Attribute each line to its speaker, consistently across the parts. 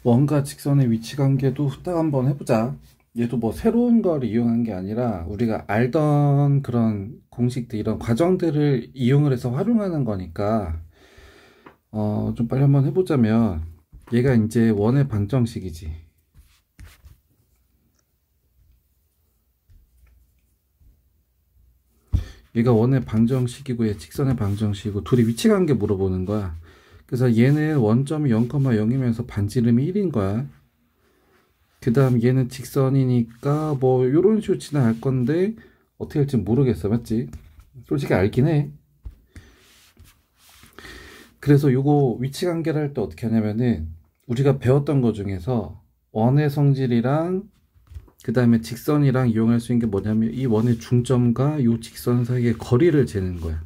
Speaker 1: 원과 직선의 위치 관계도 후딱 한번 해보자. 얘도 뭐 새로운 걸 이용한 게 아니라 우리가 알던 그런 공식들, 이런 과정들을 이용을 해서 활용하는 거니까 좀 빨리 한번 해보자면, 얘가 이제 원의 방정식이지. 얘가 원의 방정식이고 얘 직선의 방정식이고, 둘이 위치 관계 물어보는 거야. 그래서 얘는 원점이 0,0이면서 반지름이 1인 거야. 그 다음 얘는 직선이니까 뭐 요런 식으로 지나갈 건데 어떻게 할지 모르겠어. 맞지? 솔직히 알긴 해. 그래서 요거 위치 관계를 할 때 어떻게 하냐면은, 우리가 배웠던 거 중에서 원의 성질이랑 그 다음에 직선이랑 이용할 수 있는 게 뭐냐면, 이 원의 중점과 요 직선 사이의 거리를 재는 거야.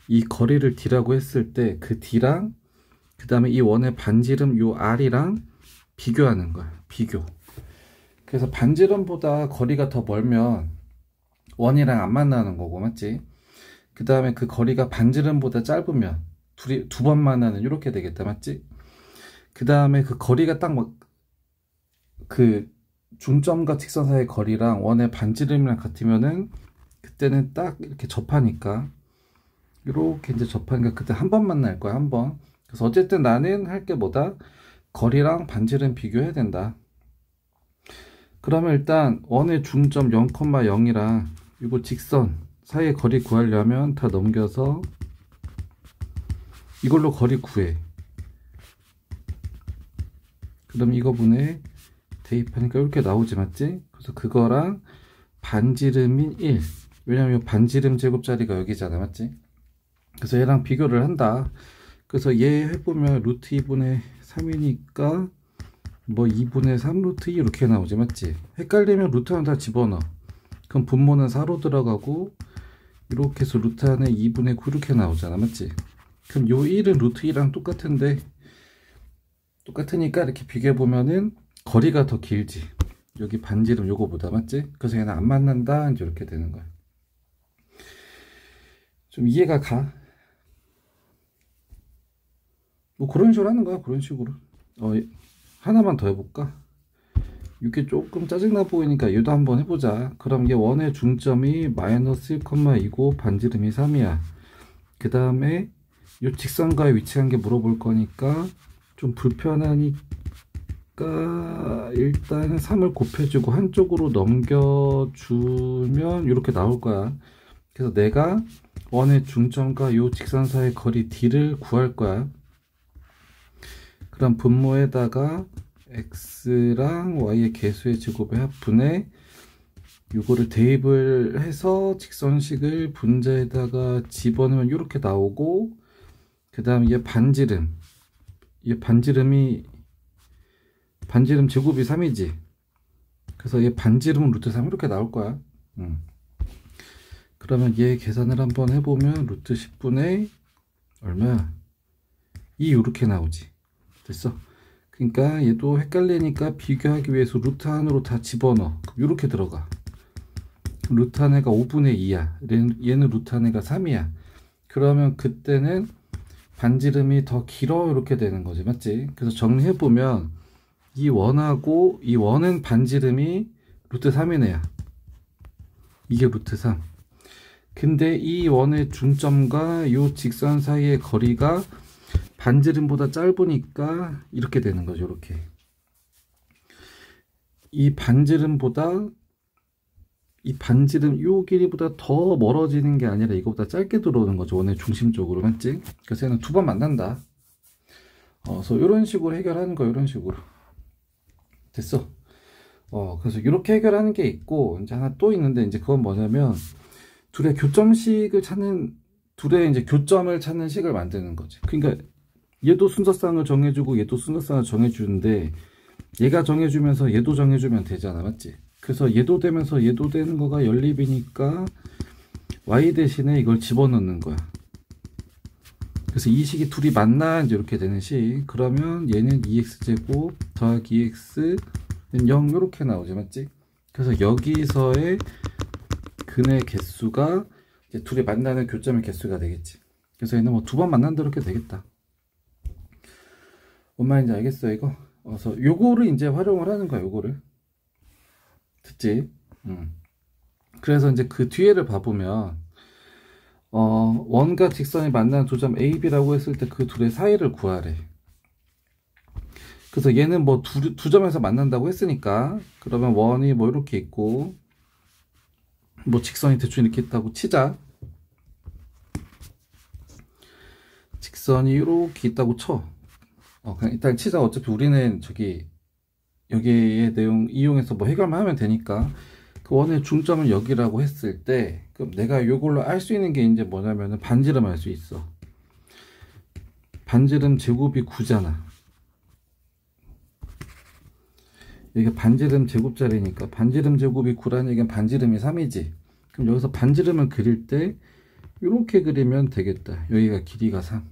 Speaker 1: 이 거리를 D라고 했을 때 그 D랑 그 다음에 이 원의 반지름 요 R이랑 비교하는 거야. 비교. 그래서 반지름보다 거리가 더 멀면 원이랑 안 만나는 거고, 맞지? 그 다음에 그 거리가 반지름보다 짧으면 둘이 두 번 만나는, 이렇게 되겠다. 맞지? 그 다음에 그 거리가 딱 그 중점과 직선 사이의 거리랑 원의 반지름이랑 같으면은 그때는 딱 이렇게 접하니까, 이렇게 이제 접하니까 그때 한 번 만날 거야. 한 번. 그래서 어쨌든 나는 할 게 뭐다? 거리랑 반지름 비교해야 된다. 그러면 일단 원의 중점 0,0이랑 이거 직선 사이의 거리 구하려면 다 넘겨서 이걸로 거리 구해. 그럼 이거 분에 대입하니까 이렇게 나오지, 맞지? 그래서 그거랑 반지름인 1. 왜냐면 반지름 제곱자리가 여기잖아, 맞지? 그래서 얘랑 비교를 한다. 그래서 얘 해보면 루트 2분의 3이니까 뭐 2분의 3 루트 2 이렇게 나오지, 맞지? 헷갈리면 루트 하나 다 집어넣어. 그럼 분모는 4로 들어가고, 이렇게 해서 루트 안에 2분의 9 이렇게 나오잖아, 맞지? 그럼 요 1은 루트 2랑 똑같으니까 이렇게 비교해보면은 거리가 더 길지, 여기 반지름 요거보다, 맞지? 그래서 얘는 안 만난다, 이제 이렇게 되는 거야. 좀 이해가 가? 뭐 그런 식으로 하는 거야. 그런 식으로. 하나만 더 해볼까? 이게 조금 짜증나 보이니까 얘도 한번 해보자. 그럼 얘 원의 중점이 마이너스 1,2고 반지름이 3이야. 그 다음에 이 직선과의 위치 관계 물어볼 거니까 좀 불편하니까 일단은 3을 곱해주고 한쪽으로 넘겨주면 이렇게 나올 거야. 그래서 내가 원의 중점과 이 직선 사이의 거리 D를 구할 거야. 그럼 분모에다가 x랑 y의 개수의 제곱의 합분에 이거를 대입을 해서 직선식을 분자에다가 집어넣으면 이렇게 나오고, 그 다음 얘 반지름 제곱이 3이지. 그래서 얘 반지름은 루트 3 이렇게 나올 거야. 그러면 얘 계산을 한번 해보면 루트 10분의 얼마야? 2 이렇게 나오지. 됐어. 그러니까 얘도 헷갈리니까 비교하기 위해서 루트 안으로 다 집어넣어. 이렇게 들어가. 루트 안에가 5분의 2야. 얘는 루트 안에가 3이야. 그러면 그때는 반지름이 더 길어, 이렇게 되는 거지, 맞지? 그래서 정리해보면 이 원하고 이 원은 반지름이 루트 3이네요. 이게 루트 3. 근데 이 원의 중점과 이 직선 사이의 거리가 반지름보다 짧으니까 이렇게 되는 거죠. 이렇게. 이 반지름 요 길이보다 더 멀어지는 게 아니라 이거보다 짧게 들어오는 거죠. 원의 중심 쪽으로, 맞지? 그래서 얘는 두 번 만난다. 그래서 이런 식으로 해결하는 거, 이런 식으로. 됐어. 그래서 이렇게 해결하는 게 있고, 이제 하나 또 있는데, 이제 그건 뭐냐면, 둘의 이제 교점을 찾는 식을 만드는 거지. 그러니까 얘도 순서쌍을 정해주고 얘도 순서쌍을 정해주는데, 얘가 정해주면서 얘도 정해주면 되잖아, 맞지? 그래서 얘도 되면서 얘도 되는 거가 연립이니까 y 대신에 이걸 집어넣는 거야. 그래서 이 식이 둘이 만나 이제 이렇게 되는 식. 그러면 얘는 2x제곱 더하기 2x는 0 이렇게 나오지, 맞지? 그래서 여기서의 근의 개수가 이제 둘이 만나는 교점의 개수가 되겠지. 그래서 얘는 뭐 두 번 만난다 이렇게 되겠다. 뭔 말인지 알겠어 이거? 그래서 요거를 이제 활용을 하는 거야. 요거를 듣지? 그래서 이제 그 뒤에를 봐보면 원과 직선이 만나는 두 점 A, B라고 했을 때 그 둘의 사이를 구하래. 그래서 얘는 뭐 두 점에서 만난다고 했으니까 그러면 원이 뭐 이렇게 있고 뭐 직선이 대충 이렇게 있다고 치자. 직선이 이렇게 있다고 쳐. 그냥 일단 치자. 어차피 우리는 저기 여기의 내용 이용해서 뭐 해결만 하면 되니까. 그 원의 중점을 여기라고 했을 때 그럼 내가 이걸로 알 수 있는 게 이제 뭐냐면은 반지름 알 수 있어. 반지름 제곱이 9잖아. 이게 반지름 제곱자리니까 반지름 제곱이 9라는 얘기는 반지름이 3이지. 그럼 여기서 반지름을 그릴 때 이렇게 그리면 되겠다. 여기가 길이가 3.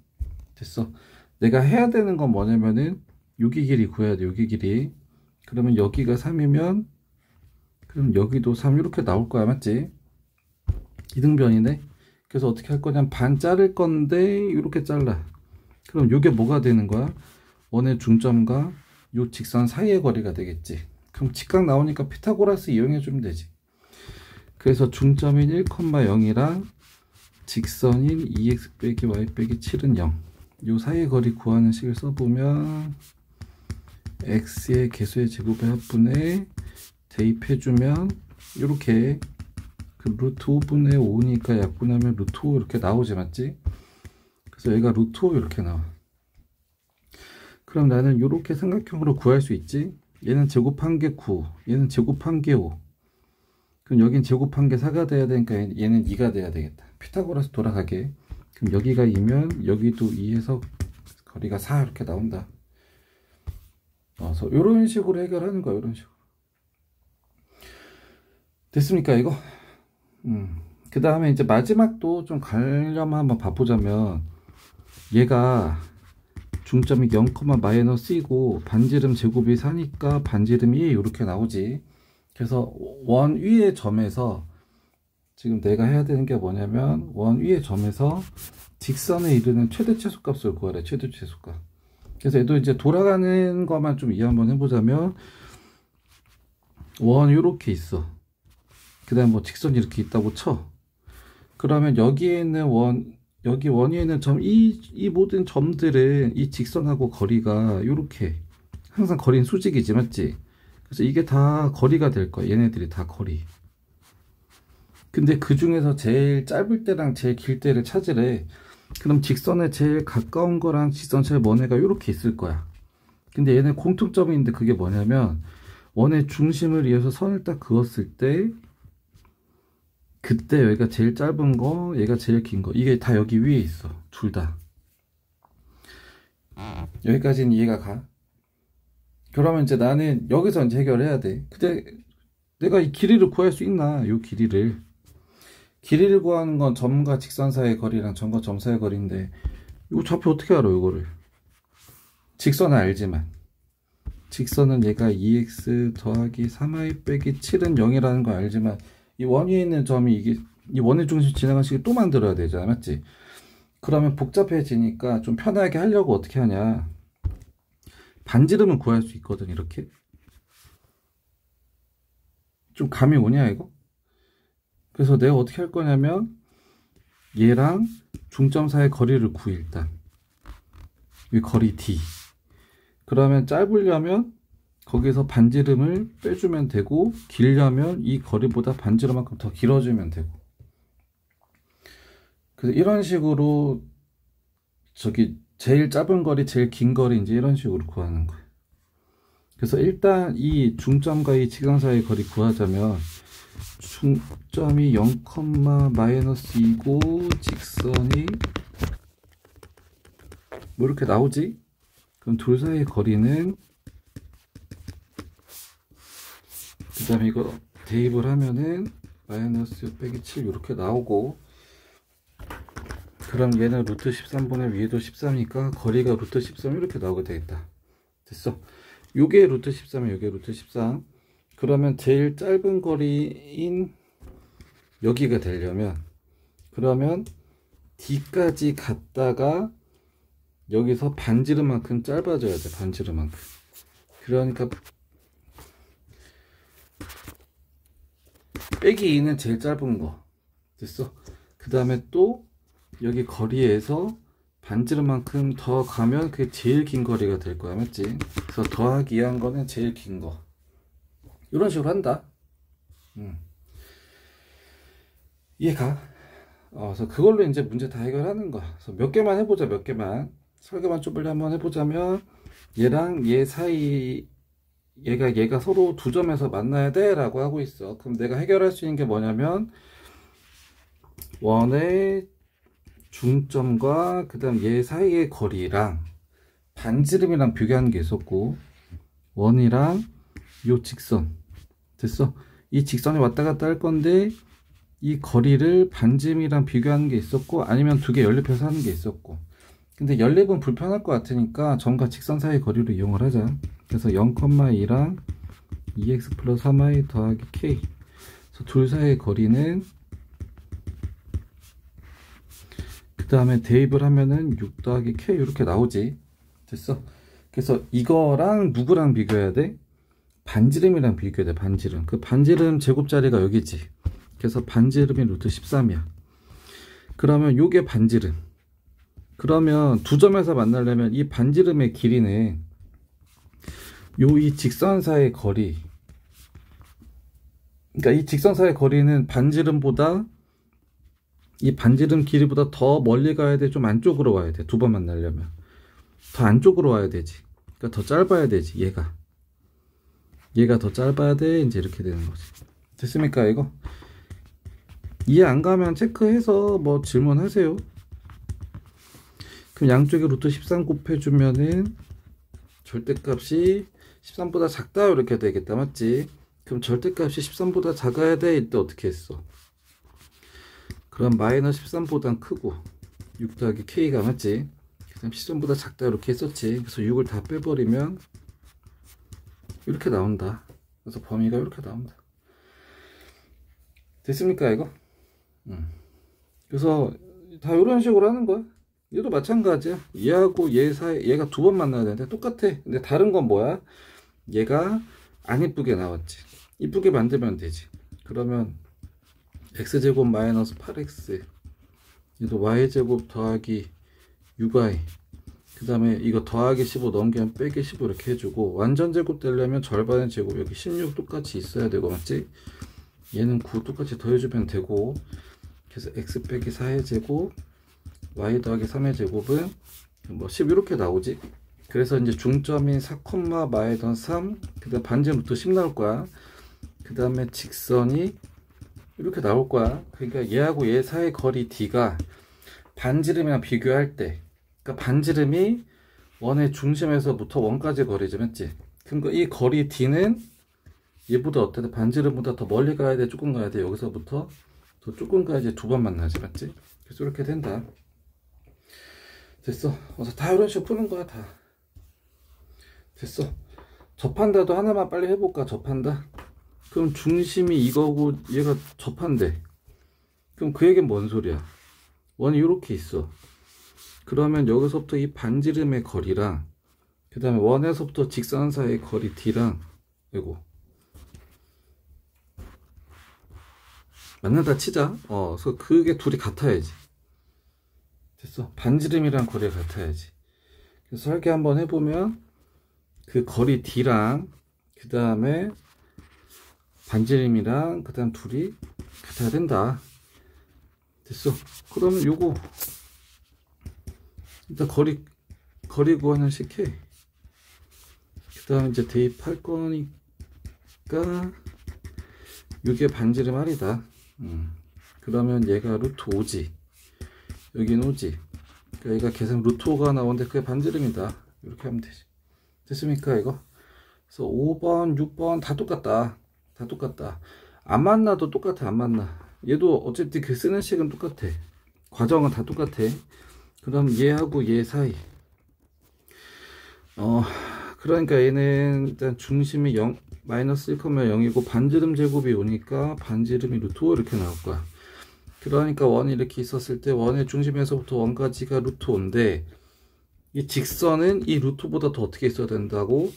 Speaker 1: 됐어. 내가 해야 되는 건 뭐냐면은 여기 길이 구해야 돼. 여기 길이. 그러면 여기가 3이면 그럼 여기도 3 이렇게 나올 거야. 맞지? 이등변이네. 그래서 어떻게 할 거냐면 반 자를 건데 이렇게 잘라. 그럼 이게 뭐가 되는 거야? 원의 중점과 요 직선 사이의 거리가 되겠지. 그럼 직각 나오니까 피타고라스 이용해 주면 되지. 그래서 중점인 1,0이랑 직선인 2x 빼기 y 빼기 7은 0. 요 사이의 거리 구하는 식을 써보면 x의 개수의 제곱의 합분에 대입해주면 이렇게 그 루트 5분의 5니까 약분하면 루트 5 이렇게 나오지. 맞지? 그래서 얘가 루트 5 이렇게 나와. 그럼 나는 이렇게 삼각형으로 구할 수 있지. 얘는 제곱한 게 9, 얘는 제곱한 게 5. 그럼 여긴 제곱한 게 4가 돼야 되니까 얘는 2가 돼야 되겠다. 피타고라스 돌아가게. 그럼 여기가 2면 여기도 2에서 거리가 4 이렇게 나온다. 그래서 이런 식으로 해결하는 거야. 이런 식으로. 됐습니까 이거? 그 다음에 이제 마지막도 좀 가려면 한번 봐보자면 얘가 중점이 0, -2고 반지름 제곱이 4니까 반지름이 이렇게 나오지. 그래서 원 위의 점에서 지금 내가 해야 되는 게 뭐냐면 원 위의 점에서 직선에 이르는 최대 최소값을 구하래. 최대 최소값. 그래서 얘도 이제 돌아가는 것만 좀 이해 한번 해보자면 원 이렇게 있어. 그 다음에 뭐 직선이 이렇게 있다고 쳐. 그러면 여기에 있는 여기 원위에 있는 점, 이 모든 점들은 이 직선하고 거리가 이렇게 항상 거리는 수직이지. 맞지? 그래서 이게 다 거리가 될 거야. 얘네들이 다 거리. 근데 그 중에서 제일 짧을 때랑 제일 길 때를 찾으래. 그럼 직선에 제일 가까운 거랑 직선 제일 먼 애가 이렇게 있을 거야. 근데 얘네 공통점이 있는데 그게 뭐냐면 원의 중심을 위해서 선을 딱 그었을 때 그때 여기가 제일 짧은 거, 얘가 제일 긴 거, 이게 다 여기 위에 있어. 둘 다. 여기까지는 이해가 가. 그러면 이제 나는 여기서 이제 해결해야 돼. 근데 내가 이 길이를 구할 수 있나? 요 길이를 구하는 건 점과 직선 사이의 거리랑 점과 점 사이의 거리인데 이거 좌표 어떻게 알아? 이거를 직선은 알지만 직선은 얘가 2x 더하기 3y 빼기 7은 0이라는 거 알지만 이 원 위에 있는 점이 이게 이 원의 중심 지나간 식을 또 만들어야 되잖아. 맞지? 그러면 복잡해지니까 좀 편하게 하려고 어떻게 하냐, 반지름은 구할 수 있거든. 이렇게 좀 감이 오냐 이거? 그래서 내가 어떻게 할 거냐면 얘랑 중점 사이의 거리를 구해. 일단 이 거리 d. 그러면 짧으려면 거기서 반지름을 빼주면 되고 길려면 이 거리보다 반지름만큼 더 길어지면 되고. 그래서 이런 식으로 저기 제일 짧은 거리 제일 긴 거리 이제 이런 식으로 구하는 거예요. 그래서 일단 이 중점과 이 직선 사이의 거리 구하자면 중점이 0,-2고 직선이 뭐 이렇게 나오지? 그럼 둘 사이의 거리는 그 다음에 이거 대입을 하면은 마이너스 빼기 7 이렇게 나오고, 그럼 얘는 루트 13분의 위에도 13이니까 거리가 루트 13 이렇게 나오게 되겠다. 됐어. 요게 루트 13이면 요게 루트 13. 그러면 제일 짧은 거리인 여기가 되려면 그러면 D까지 갔다가 여기서 반지름만큼 짧아져야 돼. 반지름만큼. 그러니까 빼기 2는 제일 짧은 거. 됐어. 그 다음에 또 여기 거리에서 반지름만큼 더 가면 그게 제일 긴 거리가 될 거야. 맞지? 그래서 더하기 2한 거는 제일 긴 거. 이런 식으로 한다. 이해가? 그래서 그걸로 이제 문제 다 해결하는 거야. 그래서 몇 개만 해보자. 몇 개만. 설계만 좀 빨리 한번 해보자면, 얘랑 얘 사이, 얘가 서로 두 점에서 만나야 돼 라고 하고 있어. 그럼 내가 해결할 수 있는 게 뭐냐면, 원의 중점과 그 다음 얘 사이의 거리랑 반지름이랑 비교하는 게 있었고, 원이랑 요 직선. 됐어? 이 직선이 왔다 갔다 할 건데, 이 거리를 반지름이랑 비교하는 게 있었고, 아니면 두 개 연립해서 하는 게 있었고. 근데 연립은 불편할 것 같으니까 점과 직선 사이의 거리를 이용을 하자. 그래서 0,2랑 2x 플러스 3y 더하기 k. 그래서 둘 사이의 거리는, 그 다음에 대입을 하면은 6 더하기 k 이렇게 나오지. 됐어? 그래서 이거랑 누구랑 비교해야 돼? 반지름이랑 비교해야 돼. 반지름. 그 반지름 제곱자리가 여기지. 그래서 반지름이 루트 13이야. 그러면 요게 반지름. 그러면 두 점에서 만나려면 이 반지름의 길이는 이 직선사의 거리, 그러니까 이 직선사의 거리는 반지름보다, 이 반지름 길이보다 더 멀리 가야 돼? 좀 안쪽으로 와야 돼? 두 번 만나려면 더 안쪽으로 와야 되지. 그러니까 더 짧아야 되지. 얘가 더 짧아야 돼. 이제 이렇게 되는 거지. 됐습니까 이거? 이해 안 가면 체크해서 뭐 질문하세요. 그럼 양쪽에 루트 13 곱해주면은 절대값이 13보다 작다 이렇게 되겠다. 맞지? 그럼 절대값이 13보다 작아야 돼. 이때 어떻게 했어? 그럼 마이너스 13보단 크고 6 더하기 k가 맞지? 그럼 13보다 작다 이렇게 했었지. 그래서 6을 다 빼버리면 이렇게 나온다. 그래서 범위가 이렇게 나온다. 됐습니까 이거? 그래서 다 이런 식으로 하는 거야. 얘도 마찬가지야. 얘하고 얘 사이, 얘가 두 번 만나야 되는데 똑같아. 근데 다른 건 뭐야? 얘가 안 이쁘게 나왔지. 이쁘게 만들면 되지. 그러면 x제곱 마이너스 8x, 얘도 y제곱 더하기 6y, 그 다음에 이거 더하기 15 넘기면 빼기 15 이렇게 해주고, 완전 제곱 되려면 절반의 제곱, 여기 16 똑같이 있어야 되고, 맞지? 얘는 9 똑같이 더해주면 되고, 그래서 x 빼기 4의 제곱 y 더하기 3의 제곱은 뭐 10 이렇게 나오지. 그래서 이제 중점인 4, 마이너스 3, 그 다음 반지름부터 10 나올 거야. 그 다음에 직선이 이렇게 나올 거야. 그러니까 얘하고 얘 사이의 거리 d가 반지름이랑 비교할 때, 그러니까 반지름이 원의 중심에서부터 원까지 거리지, 맞지? 그러니까 이 거리 d는 얘보다 어때? 반지름보다 더 멀리 가야 돼? 조금 가야 돼? 여기서부터 더 조금 가야지. 두 번 만나지, 맞지? 그래서 이렇게 된다. 됐어. 그래서 다 이런 식으로 푸는 거야, 다. 됐어. 접한다도 하나만 빨리 해볼까? 접한다. 그럼 중심이 이거고 얘가 접한대. 그럼 그 얘기는 뭔 소리야? 원이 이렇게 있어. 그러면 여기서부터 이 반지름의 거리랑 그 다음에 원에서부터 직선 사이의 거리 d랑 이거 만나다 치자. 그래서 그게 둘이 같아야지. 됐어. 반지름이랑 거리가 같아야지. 그래서 설계 한번 해보면 그 거리 d랑 그 다음에 반지름이랑 그 다음 둘이 같아야 된다. 됐어. 그러면 요거 일단 거리 구하는 식해. 그 다음 이제 대입할 거니까 요게 반지름 R이다. 그러면 얘가 루트 5지. 여긴 5지. 그러니까 얘가 계속 루트 5가 나오는데 그게 반지름이다. 이렇게 하면 되지. 됐습니까 이거? 그래서 5번 6번 다 똑같다. 다 똑같다. 안 만나도 똑같아. 안 만나. 얘도 어쨌든 그 쓰는 식은 똑같아. 과정은 다 똑같아. 그럼 얘하고 얘 사이, 그러니까 얘는 일단 중심이 0, 마이너스 1,0이고 반지름 제곱이 오니까 반지름이 루트 5 이렇게 나올 거야. 그러니까 원이 이렇게 있었을 때 원의 중심에서부터 원까지가 루트 5인데 이 직선은 이 루트보다 더 어떻게 있어야 된다고?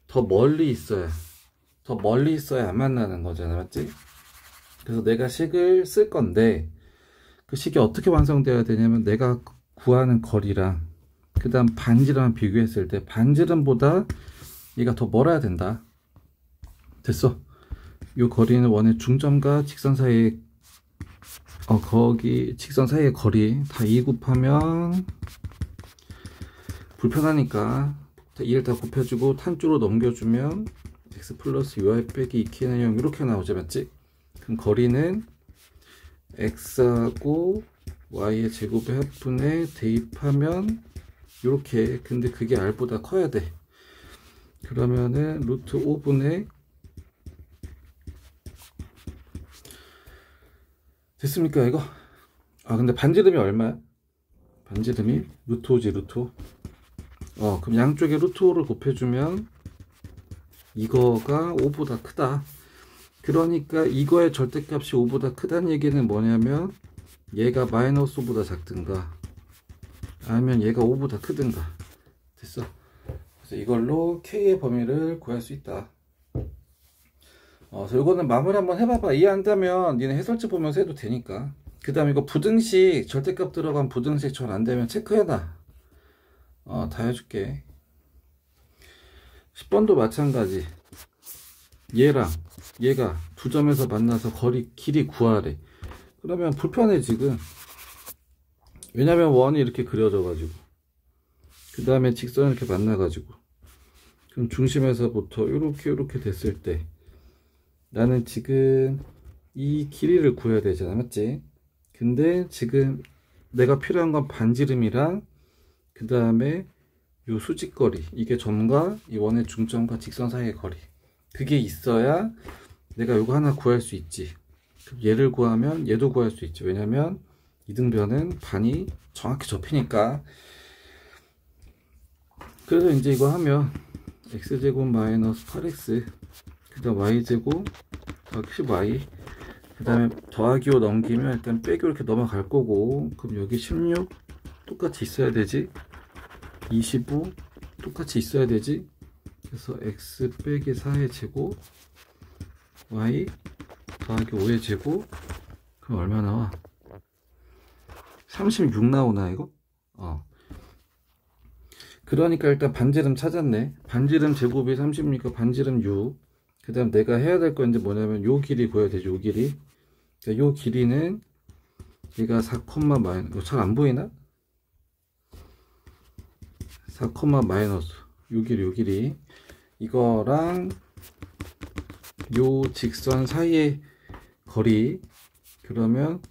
Speaker 1: 더 멀리 있어야 안 만나는 거잖아, 맞지? 그래서 내가 식을 쓸 건데 그 식이 어떻게 완성되어야 되냐면 내가 구하는 거리랑 그 다음 반지름만 비교했을 때 반지름보다 얘가 더 멀어야 된다. 됐어. 이 거리는 원의 중점과 직선 사이의 거기 직선 사이의 거리 다 2 곱하면 불편하니까 2를 다 곱해주고 탄주로 넘겨주면 x 플러스 ui 빼기 2k는 0 이렇게 나오지, 맞지? 그럼 거리는 x하고 y의 제곱의 합분에 대입하면 이렇게, 근데 그게 r보다 커야 돼. 그러면은 루트 5분의 됐습니까 이거? 근데 반지름이 얼마야? 반지름이 루트 5지, 루트 5. 그럼 양쪽에 루트 5를 곱해주면 이거가 5보다 크다. 그러니까 이거의 절대값이 5보다 크다는 얘기는 뭐냐면 얘가 마이너스 5보다 작든가 아니면 얘가 5보다 크든가. 됐어. 그래서 이걸로 K의 범위를 구할 수 있다. 그래서 이거는 마무리 한번 해봐봐. 이해 안 되면 니네 해설집 보면서 해도 되니까. 그 다음 이거 부등식 절대값 들어간 부등식 잘 안 되면 체크해놔. 다 해줄게. 10번도 마찬가지. 얘랑 얘가 두 점에서 만나서 길이 구하래. 그러면 불편해 지금. 왜냐면 원이 이렇게 그려져 가지고 그 다음에 직선이 이렇게 만나 가지고 그럼 중심에서부터 이렇게 됐을 때 나는 지금 이 길이를 구해야 되잖아, 맞지? 근데 지금 내가 필요한 건 반지름이랑 그 다음에 요 수직거리, 이게 점과 이 원의 중점과 직선 사이의 거리, 그게 있어야 내가 요거 하나 구할 수 있지. 그럼 얘를 구하면 얘도 구할 수 있지. 왜냐면 이등변은 반이 정확히 접히니까. 그래서 이제 이거 하면 x제곱 마이너스 8x 그 다음 y제곱 더하기 10y 그 다음에 더하기 5 넘기면 일단 빼기 이렇게 넘어갈 거고, 그럼 여기 16 똑같이 있어야 되지, 25 똑같이 있어야 되지. 그래서 x 빼기 4의 제곱 y 더하기 5의 제곱, 그럼 얼마 나와? 36 나오나 이거? 그러니까 일단 반지름 찾았네. 반지름 제곱이 36이니까 반지름 6. 그 다음 내가 해야 될 건 이제 뭐냐면 요 길이 구해야 되죠. 요 길이. 그러니까 요 길이는 얘가 4, 마이너스, 잘 안 보이나? 4, 마이너스 요 길이 이거랑 요 직선 사이의 거리, 그러면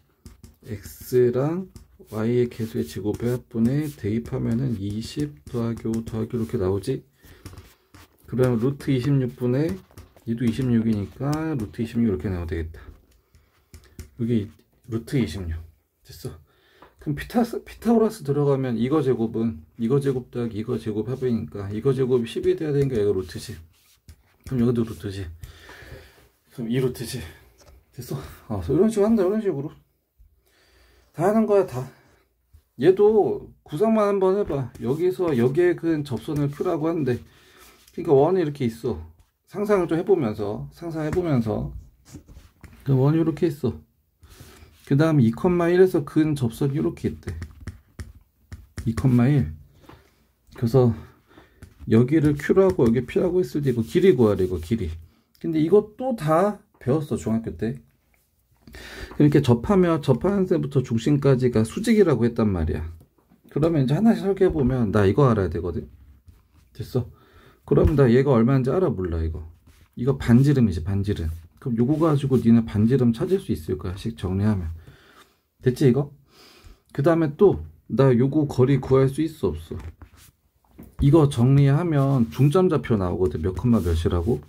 Speaker 1: x랑 y의 개수의 제곱의 합분에 대입하면은 20 더하기 5 더하기 이렇게 나오지. 그러면 루트 26분의 얘도 26이니까 루트 26 이렇게 나와도 되겠다. 여기 루트 26 됐어. 그럼 피타고라스 들어가면 이거 제곱은 이거 제곱 더하기 이거 제곱 합이니까 이거 제곱이 10이 돼야 되니까 얘가 루트 10. 그럼 여기도 루트 10. 그럼 이 루트 10 됐어. 이런 식으로 한다. 이런 식으로 다 하는 거야 다. 얘도 구상만 한번 해봐. 여기서 여기에 근 접선을 Q라고 하는데, 그러니까 원이 이렇게 있어. 상상을 좀 해보면서 그 원이 이렇게 있어. 그 다음 2,1에서 근 접선이 이렇게 있대. 2,1. 그래서 여기를 Q라고 여기 P라고 했을 때 이거 길이 구하래. 이거 길이. 근데 이것도 다 배웠어 중학교 때. 이렇게 접하면 접하는 데부터 중심까지가 수직이라고 했단 말이야. 그러면 이제 하나씩 설계해보면 나 이거 알아야 되거든. 됐어. 그러면 나 얘가 얼마인지 알아 몰라. 이거 반지름이지, 반지름. 그럼 요거 가지고 니네 반지름 찾을 수 있을 거야, 식 정리하면. 됐지 이거? 그 다음에 또 나 요거 거리 구할 수 있어 없어? 이거 정리하면 중점 좌표 나오거든. 몇 컴마 몇이라고.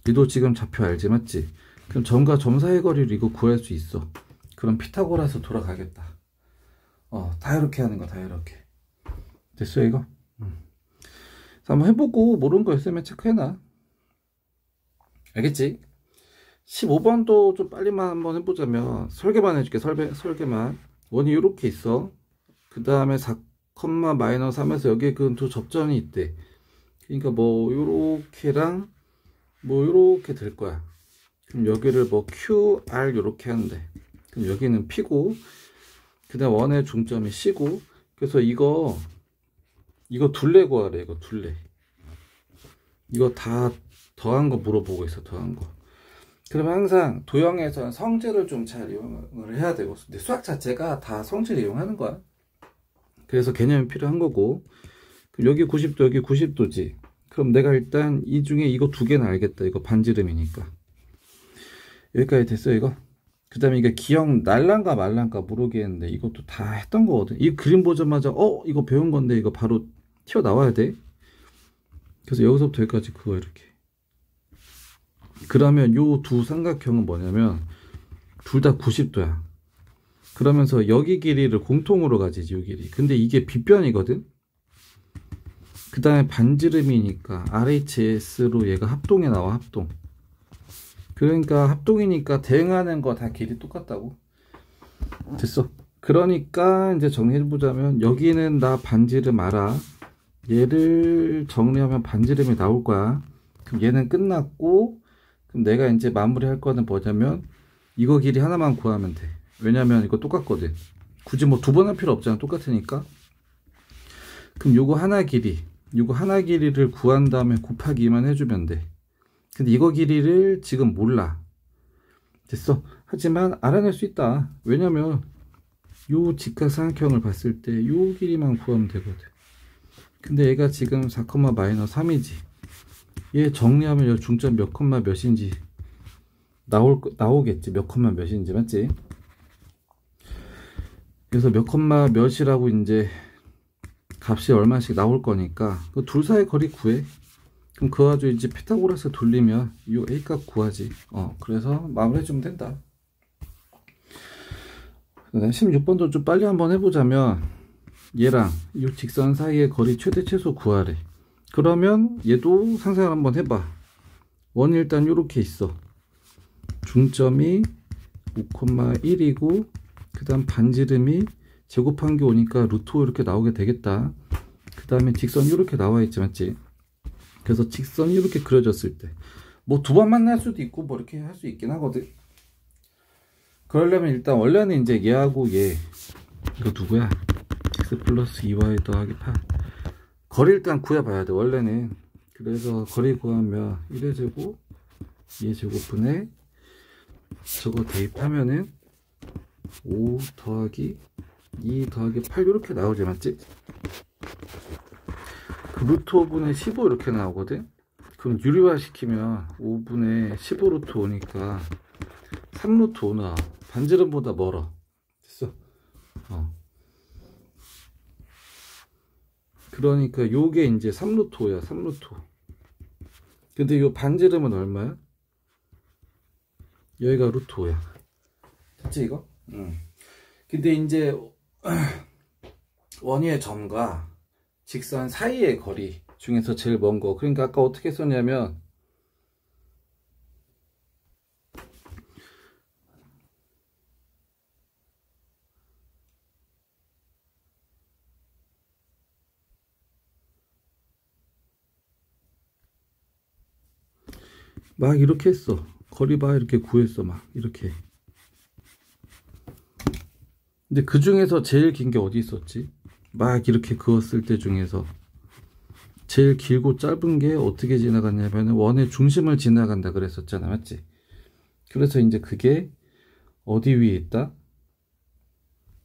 Speaker 1: 니도 지금 좌표 알지, 맞지? 그럼 점과 점 사이 거리를 이거 구할 수 있어. 그럼 피타고라스 돌아가겠다. 다 이렇게 하는 거, 다 이렇게. 됐어 이거? 한번 해보고 모르는 거 있으면 체크해놔. 알겠지? 15번도 좀 빨리만 한번 해보자면 설계만 해줄게. 설계만. 원이 이렇게 있어. 그 다음에 컴마 마이너스 3에서 여기에 그 접점이 있대. 그러니까 뭐 요렇게랑 뭐 요렇게 될 거야. 그럼 여기를 뭐 QR 요렇게 하는데, 그럼 여기는 P고 그 다음 원의 중점이 C고, 그래서 이거 둘레 구하래. 이거 둘레. 이거 다 더한 거 물어보고 있어. 더한 거. 그러면 항상 도형에서는 성질을 좀 잘 이용을 해야 되고, 근데 수학 자체가 다 성질을 이용하는 거야. 그래서 개념이 필요한 거고. 그럼 여기 90도 여기 90도지. 그럼 내가 일단 이 중에 이거 두 개는 알겠다. 이거 반지름이니까. 여기까지 됐어 이거. 그 다음에 이게 기억 날란가 말란가 모르겠는데 이것도 다 했던 거거든. 이 그림 보자마자 이거 배운 건데 이거 바로 튀어나와야 돼. 그래서 여기서부터 여기까지 그거 이렇게. 그러면 요 두 삼각형은 뭐냐면 둘 다 90도야. 그러면서 여기 길이를 공통으로 가지지, 요 길이. 근데 이게 빗변이거든. 그 다음에 반지름이니까 RHS로 얘가 합동에 나와. 합동. 그러니까 합동이니까 대응하는 거 다 길이 똑같다고. 됐어. 그러니까 이제 정리해보자면 여기는 나 반지름 알아. 얘를 정리하면 반지름이 나올 거야. 그럼 얘는 끝났고, 그럼 내가 이제 마무리할 거는 뭐냐면 이거 길이 하나만 구하면 돼. 왜냐면 이거 똑같거든. 굳이 뭐 두 번 할 필요 없잖아. 똑같으니까. 그럼 요거 하나 길이를 구한 다음에 곱하기만 해주면 돼. 근데 이거 길이를 지금 몰라. 됐어. 하지만 알아낼 수 있다. 왜냐면 요 직각삼각형을 봤을 때 요 길이만 구하면 되거든. 근데 얘가 지금 4, 마이너스 3이지. 얘 정리하면 요 중점 몇 컴마 몇인지 나오겠지. 몇 컴마 몇인지. 맞지? 그래서 몇 컴마 몇이라고 이제 값이 얼마씩 나올 거니까 그 둘 사이 거리 구해. 그럼 그거 가지고 이제 피타고라스 돌리면 이 A 값 구하지. 그래서 마무리 해주면 된다. 그다음 16번도 좀 빨리 한번 해보자면 얘랑 이 직선 사이의 거리 최대 최소 구하래. 그러면 얘도 상상을 한번 해봐. 원이 일단 요렇게 있어. 중점이 5,1이고 그 다음 반지름이 제곱한 게 오니까 루트 5 이렇게 나오게 되겠다. 그 다음에 직선이 이렇게 나와 있지. 맞지? 그래서 직선이 이렇게 그려졌을 때 뭐 두 번 만날 수도 있고 뭐 이렇게 할 수 있긴 하거든. 그러려면 일단 원래는 이제 얘하고 얘 이거 누구야? x 플러스 2y 더하기 8 거리 일단 구해봐야 돼 원래는. 그래서 거리 구하면 1의 제곱 2의 제곱분에 저거 대입하면은 5 더하기 2 더하기 8 이렇게 나오지. 맞지? 그 루트 5분의 15 이렇게 나오거든. 그럼 유리화 시키면 5분의 15 루트 5니까 3 루트 5 나와. 반지름보다 멀어. 됐어. 그러니까 요게 이제 3 루트 5야. 3 루트 5. 근데 요 반지름은 얼마야? 여기가 루트 5야. 됐지 이거? 근데 이제 원위의 점과 직선 사이의 거리 중에서 제일 먼 거. 그러니까 아까 어떻게 썼냐면 막 이렇게 했어. 거리 봐 이렇게 구했어. 막 이렇게. 근데 그 중에서 제일 긴 게 어디 있었지? 막 이렇게 그었을 때 중에서 제일 길고 짧은 게 어떻게 지나갔냐면 원의 중심을 지나간다 그랬었잖아. 맞지? 그래서 이제 그게 어디 위에 있다?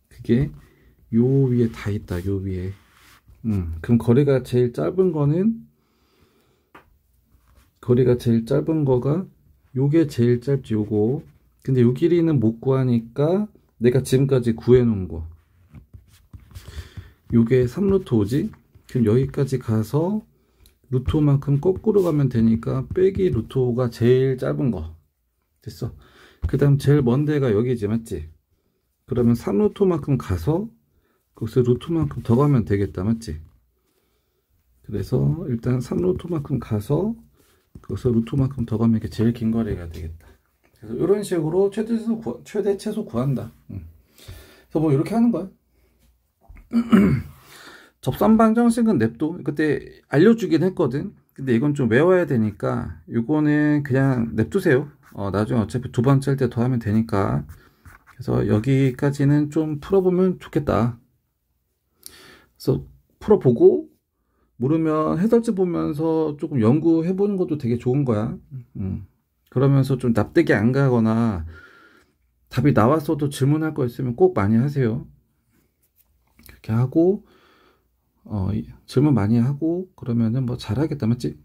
Speaker 1: 그게 요 위에 다 있다. 요 위에. 그럼 거리가 제일 짧은 거가 요게 제일 짧지. 요거. 근데 요 길이는 못 구하니까 내가 지금까지 구해 놓은 거 요게 3루트 5지? 그럼 여기까지 가서 루트 5만큼 거꾸로 가면 되니까 빼기 루트 5가 제일 짧은 거. 됐어. 그 다음 제일 먼 데가 여기지. 맞지? 그러면 3루트 5만큼 가서 거기서 루트 5만큼 더 가면 되겠다. 맞지? 그래서 일단 3루트 5만큼 가서 거기서 루트 5만큼 더 가면 이게 제일 긴 거리가 되겠다. 그래서 이런 식으로 최대 최소 구한다. 그래서 뭐 이렇게 하는 거야. 접선 방정식은 냅둬. 그때 알려주긴 했거든. 근데 이건 좀 외워야 되니까 이거는 그냥 냅두세요. 나중에 어차피 두 번째 할 때 더 하면 되니까. 그래서 여기까지는 좀 풀어보면 좋겠다. 그래서 풀어보고 모르면 해설지 보면서 조금 연구해보는 것도 되게 좋은 거야. 그러면서 좀 납득이 안 가거나 답이 나왔어도 질문할 거 있으면 꼭 많이 하세요. 그렇게 하고 질문 많이 하고 그러면은 뭐 잘하겠다, 맞지?